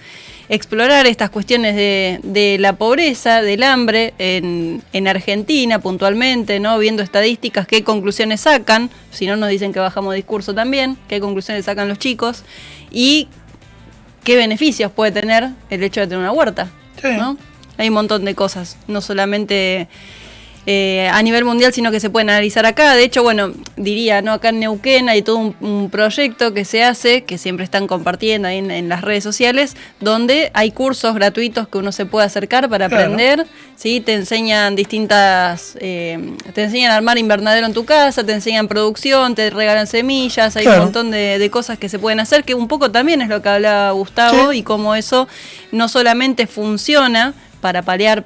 explorar estas cuestiones de la pobreza, del hambre en Argentina puntualmente, ¿no? Viendo estadísticas, qué conclusiones sacan, si no nos dicen que bajamos discurso también, qué conclusiones sacan los chicos y qué beneficios puede tener el hecho de tener una huerta, ¿no? Hay un montón de cosas, no solamente a nivel mundial, sino que se pueden analizar acá. De hecho, bueno, diría, ¿no? Acá en Neuquén hay todo un proyecto que se hace, que siempre están compartiendo ahí en las redes sociales, donde hay cursos gratuitos que uno se puede acercar para aprender, ¿sí? Te enseñan te enseñan a armar invernadero en tu casa, te enseñan producción, te regalan semillas, hay un montón de cosas que se pueden hacer, que un poco también es lo que hablaba Gustavo, y cómo eso no solamente funciona para paliar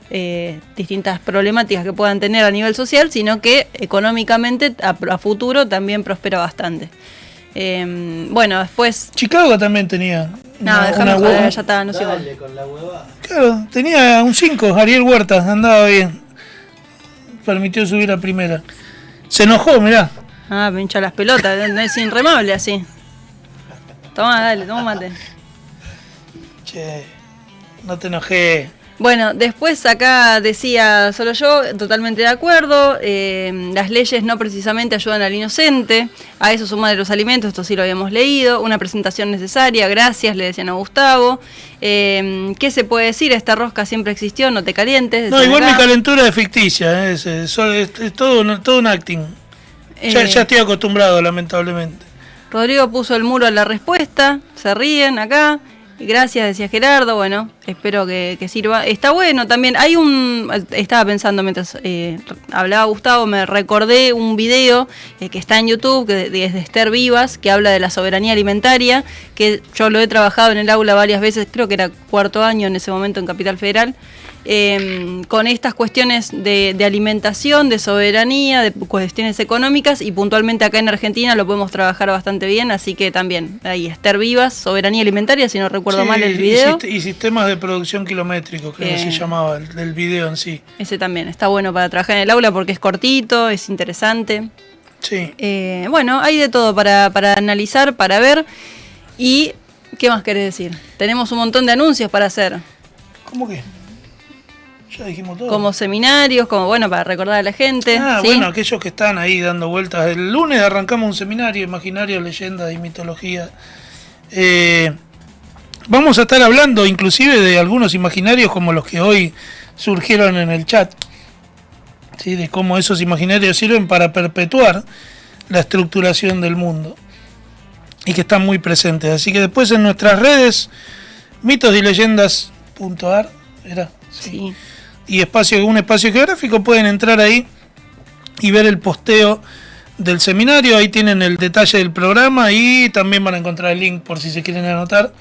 distintas problemáticas que puedan tener a nivel social, sino que económicamente a futuro también prospera bastante. Bueno, después... Chicago también tenía una hueva. Ya está, no sé. Dale, con la huevada. Claro, tenía un 5, Ariel Huerta, andaba bien. Permitió subir a primera. Se enojó, mirá. Ah, me hincha las pelotas, es inremable así. Toma, dale, toma mate. Che, no te enojé. Bueno, después acá decía solo yo, totalmente de acuerdo, las leyes no precisamente ayudan al inocente, a eso suma de los alimentos, esto sí lo habíamos leído, una presentación necesaria, gracias, le decían a Gustavo. ¿Qué se puede decir? Esta rosca siempre existió, no te calientes. No, igual mi calentura es ficticia, es todo un acting. Ya estoy acostumbrado, lamentablemente. Rodrigo puso el muro a la respuesta, se ríen acá. Gracias, decía Gerardo, bueno, espero que sirva. Está bueno también, estaba pensando mientras hablaba Gustavo, me recordé un video que está en YouTube, que es de Esther Vivas, que habla de la soberanía alimentaria, que yo lo he trabajado en el aula varias veces, creo que era cuarto año en ese momento en Capital Federal, con estas cuestiones de alimentación, de soberanía, de cuestiones económicas, y puntualmente acá en Argentina lo podemos trabajar bastante bien, así que también ahí Esther Vivas, soberanía alimentaria, si no recuerdo mal el video. Y sistemas de producción kilométricos, creo que se llamaba el video en sí. Ese también está bueno para trabajar en el aula porque es cortito, es interesante. Sí. Bueno, hay de todo para analizar, para ver. ¿Y qué más querés decir? Tenemos un montón de anuncios para hacer. ¿Cómo que? Ya dijimos todo. Como seminarios, como bueno, para recordar a la gente. ¿sí? Bueno, aquellos que están ahí dando vueltas. El lunes arrancamos un seminario, imaginario, leyendas y mitología. Vamos a estar hablando inclusive de algunos imaginarios como los que hoy surgieron en el chat. ¿Sí? De cómo esos imaginarios sirven para perpetuar la estructuración del mundo. Y que están muy presentes. Así que después en nuestras redes, mitosyleyendas.ar, ¿era? Sí. Y un espacio geográfico, pueden entrar ahí y ver el posteo del seminario. Ahí tienen el detalle del programa y también van a encontrar el link por si se quieren anotar.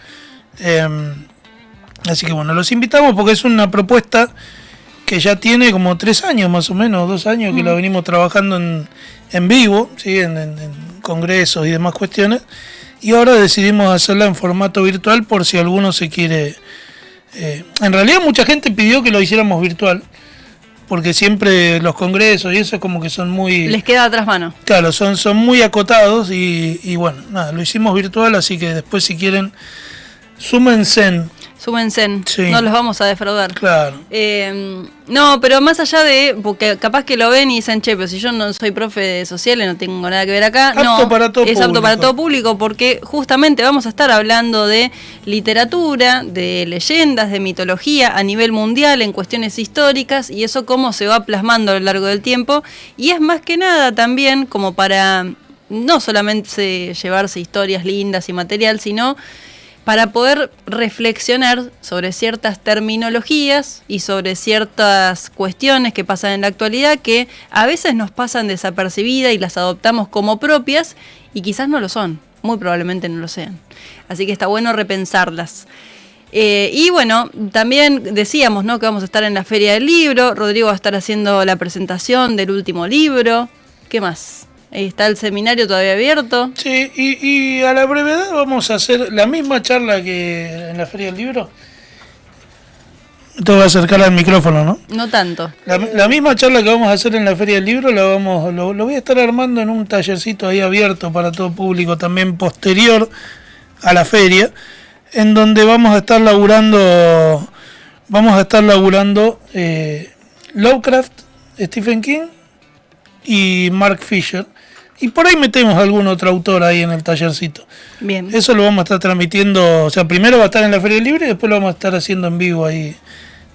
Así que bueno, los invitamos porque es una propuesta que ya tiene como 3 años más o menos, 2 años que la venimos trabajando en vivo, ¿sí? en congresos y demás cuestiones, y ahora decidimos hacerla en formato virtual por si alguno se quiere. En realidad mucha gente pidió que lo hiciéramos virtual, porque siempre los congresos y eso como que son muy... Les queda atrás mano. Claro, son muy acotados y bueno, nada, lo hicimos virtual, así que después si quieren, súmense. Sí. No los vamos a defraudar. Claro. No, pero más allá de, porque capaz que lo ven y dicen, che, pero si yo no soy profe de sociales, no tengo nada que ver acá. Apto para todo público. Apto para todo público, porque justamente vamos a estar hablando de literatura, de leyendas, de mitología a nivel mundial, en cuestiones históricas, y eso cómo se va plasmando a lo largo del tiempo. Y es más que nada también como para no solamente llevarse historias lindas y material, sino para poder reflexionar sobre ciertas terminologías y sobre ciertas cuestiones que pasan en la actualidad que a veces nos pasan desapercibidas y las adoptamos como propias y quizás no lo son, muy probablemente no lo sean. Así que está bueno repensarlas. Y bueno, también decíamos, ¿no?, que vamos a estar en la Feria del Libro, Rodrigo va a estar haciendo la presentación del último libro. ¿Qué más? Está el seminario todavía abierto. Sí, y a la brevedad vamos a hacer la misma charla que en la Feria del Libro. Te voy a acercar al micrófono, ¿no? No tanto. La misma charla que vamos a hacer en la Feria del Libro lo voy a estar armando en un tallercito ahí abierto para todo público, también posterior a la feria. en donde vamos a estar laburando Lovecraft, Stephen King y Mark Fisher. Y por ahí metemos algún otro autor ahí en el tallercito. Bien. Eso lo vamos a estar transmitiendo, o sea, primero va a estar en la Feria Libre y después lo vamos a estar haciendo en vivo ahí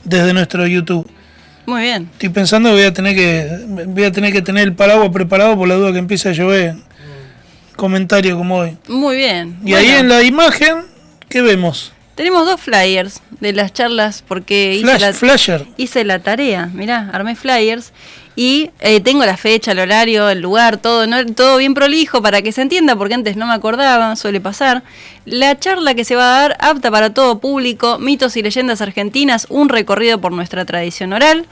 desde nuestro YouTube. Muy bien. Estoy pensando que voy a tener que tener el paraguas preparado por la duda que empiece a llover. Comentario como hoy. Muy bien. Y ahí en la imagen, ¿qué vemos? Tenemos 2 flyers de las charlas porque Flasher. hice la tarea. Mirá, armé flyers y tengo la fecha, el horario, el lugar, todo, ¿no? Todo bien prolijo para que se entienda, porque antes no me acordaba, suele pasar. La charla que se va a dar, apta para todo público, mitos y leyendas argentinas, un recorrido por nuestra tradición oral.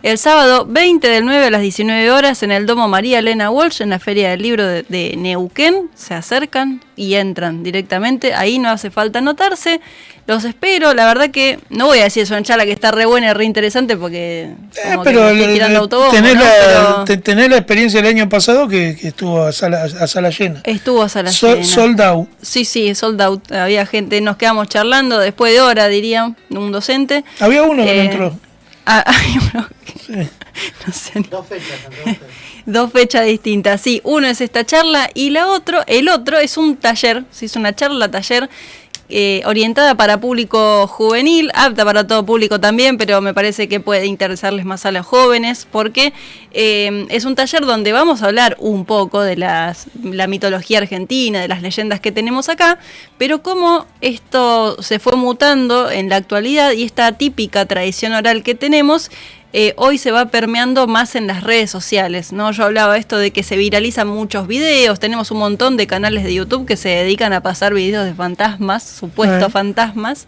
El sábado 20 del 9 a las 19 horas en el Domo María Elena Walsh, en la Feria del Libro de Neuquén. Se acercan y entran directamente. Ahí no hace falta anotarse. Los espero. La verdad que no voy a decir es una charla que está re buena y re interesante porque como pero que me estoy tirando autobombo, tenés, ¿no? tenés la experiencia del año pasado que estuvo a sala llena. Estuvo a sala llena. Sold out. Sí, sold out. Había gente, nos quedamos charlando después de hora, diría un docente. Había uno que no entró. Hay uno que Sí. no sé. 2 fechas, entonces. 2 fechas distintas, sí. Uno es esta charla y el otro es un taller, sí, es una charla taller orientada para público juvenil, apta para todo público también, pero me parece que puede interesarles más a los jóvenes porque es un taller donde vamos a hablar un poco de la mitología argentina, de las leyendas que tenemos acá, pero cómo esto se fue mutando en la actualidad y esta típica tradición oral que tenemos hoy se va permeando más en las redes sociales, ¿no? Yo hablaba esto de que se viralizan muchos videos, tenemos un montón de canales de YouTube que se dedican a pasar videos de fantasmas, supuestos fantasmas,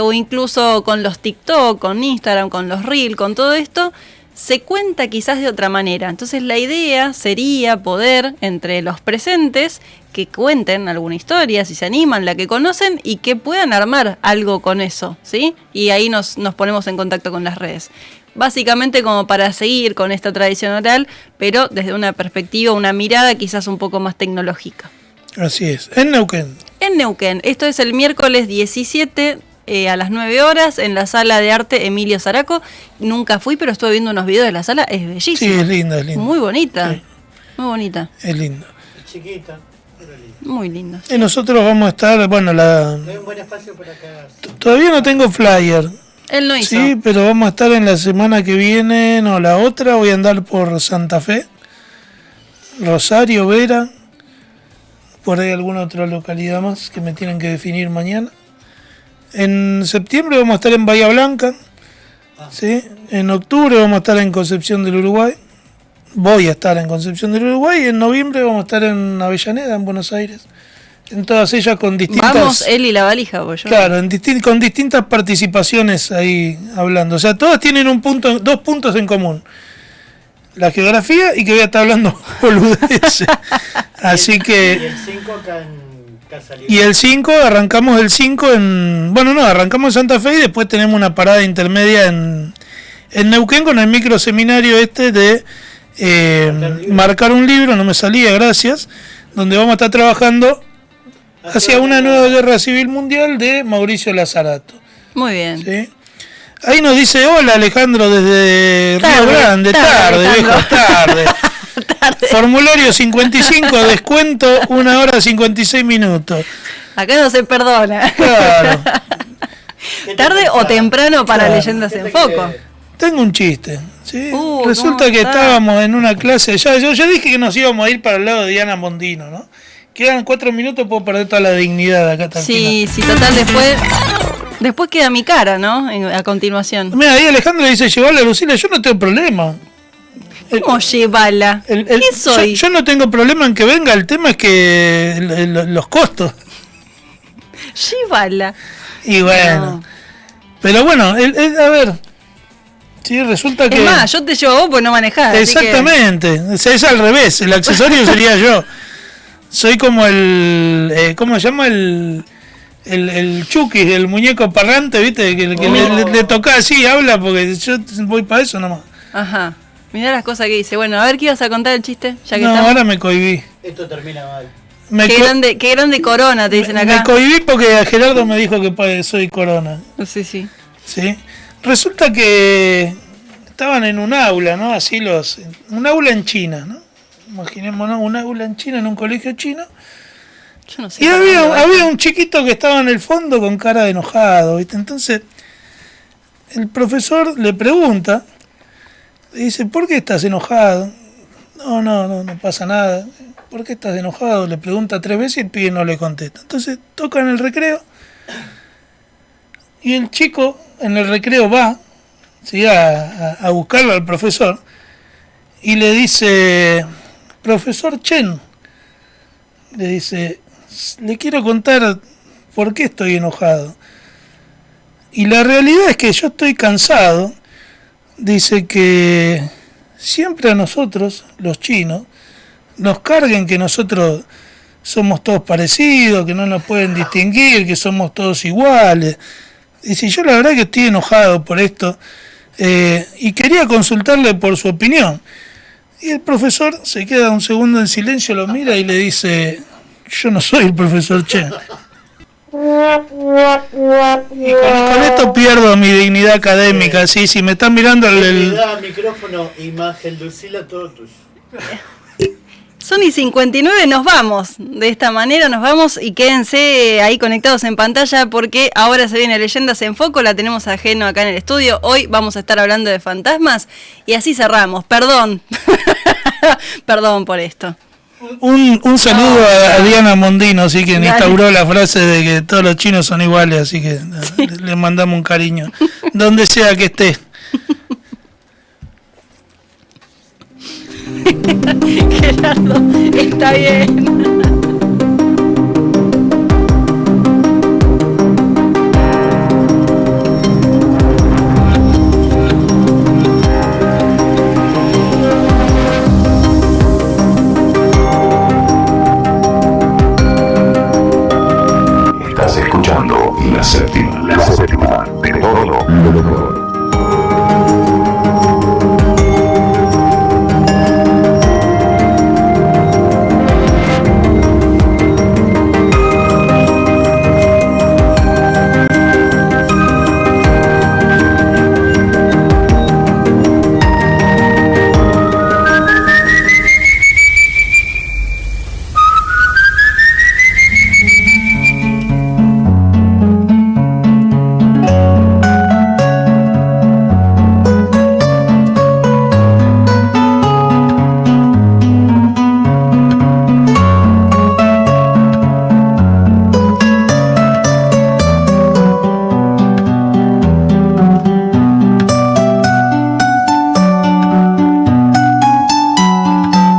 o incluso con los TikTok, con Instagram, con los Reel, con todo esto, se cuenta quizás de otra manera. Entonces la idea sería poder, entre los presentes, que cuenten alguna historia, si se animan, la que conocen, y que puedan armar algo con eso, ¿sí? Y ahí nos ponemos en contacto con las redes. Básicamente como para seguir con esta tradición oral, pero desde una perspectiva, una mirada quizás un poco más tecnológica. Así es, en Neuquén. En Neuquén, esto es el miércoles 17 a las 9 horas en la Sala de Arte Emilio Zaraco. Nunca fui, pero estuve viendo unos videos de la sala, es bellísima. Sí, es linda. Muy bonita, Sí. Muy bonita. Es linda. Es chiquita, pero linda. Muy linda. Y nosotros vamos a estar, bueno, Hay un buen espacio para acá. todavía no tengo flyer. Él no hizo. Sí, pero vamos a estar en la semana que viene, no, la otra, voy a andar por Santa Fe, Rosario, Vera, por ahí alguna otra localidad más que me tienen que definir mañana. En septiembre vamos a estar en Bahía Blanca, ¿sí? En octubre vamos a estar en Concepción del Uruguay, voy a estar en Concepción del Uruguay, y en noviembre vamos a estar en Avellaneda, en Buenos Aires. En todas ellas con distintas... Vamos, él y la valija, pues yo. Claro, con distintas participaciones ahí hablando. O sea, todas tienen dos puntos en común. La geografía y que voy a estar hablando boludeces. Así Y que... el 5 acá en Casa Libre. Y el 5, arrancamos el 5 en... Bueno, no, arrancamos en Santa Fe y después tenemos una parada intermedia en Neuquén con el microseminario de marcar un libro, no me salía, gracias, donde vamos a estar trabajando hacia una nueva guerra civil mundial de Mauricio Lazarato. Muy bien. ¿Sí? Ahí nos dice, hola Alejandro desde Río Grande, tarde, Alejandro. viejo, tarde. Formulario 55, descuento 1 hora 56 minutos. Acá no se perdona. Claro. Tarde o temprano para Claro. Leyendas en Foco. Tengo un chiste. ¿sí? ¿cómo Resulta que está? estábamos en una clase, yo dije que nos íbamos a ir para el lado de Diana Mondino, ¿no? Quedan 4 minutos, puedo perder toda la dignidad de acá hasta el Sí, total, después queda mi cara, ¿no? A continuación. final. Mira, ahí Alejandro le dice, llevarla a Lucila, yo no tengo problema. ¿Cómo llevarla? ¿Qué soy? Yo no tengo problema en que venga, el tema es que los costos. Llévala. Y bueno, No. pero bueno, a ver, sí, resulta que... Es más, yo te llevo a vos porque no manejás. así que- Exactamente, es al revés, el accesorio sería yo. Soy como ¿cómo se llama? El Chucky, el muñeco parlante, ¿viste? Que le toca así, habla, porque yo voy para eso nomás. Ajá. Mirá las cosas que dice. Bueno, a ver qué ibas a contar el chiste, ya que No, estamos. ahora me cohibí. Esto termina mal. Qué grande corona, te dicen Me acá. cohibí porque Gerardo me dijo que soy corona. Sí, sí. ¿Sí? Resulta que estaban en un aula, ¿no? Un aula en China, ¿no? Imaginémonos un aula en China, en un colegio chino. Yo no sé. Y había un chiquito que estaba en el fondo con cara de enojado, ¿viste? Entonces, el profesor le pregunta, le dice, ¿por qué estás enojado? No pasa nada. ¿Por qué estás enojado? Le pregunta 3 veces y el pibe no le contesta. Entonces, toca en el recreo y el chico en el recreo va, ¿sí? a buscarlo al profesor y le dice, profesor Chen, le dice, le quiero contar por qué estoy enojado. Y la realidad es que yo estoy cansado, dice, que siempre a nosotros, los chinos, nos carguen que nosotros somos todos parecidos, que no nos pueden distinguir, que somos todos iguales. Dice, yo la verdad que estoy enojado por esto y quería consultarle por su opinión. Y el profesor se queda un segundo en silencio, lo mira y le dice, yo no soy el profesor Chen. Y con esto pierdo mi dignidad académica. Sí, si me están mirando el micrófono, imagen, Lucila, todo tuyo. Son y 59, nos vamos. De esta manera nos vamos y quédense ahí conectados en pantalla porque ahora se viene Leyendas en Foco, la tenemos ajeno acá en el estudio. Hoy vamos a estar hablando de fantasmas y así cerramos. Perdón. Perdón por esto. Un saludo a Diana Mondino, así que instauró la frase de que todos los chinos son iguales, así que sí, le mandamos un cariño, donde sea que esté. Gerardo, está bien.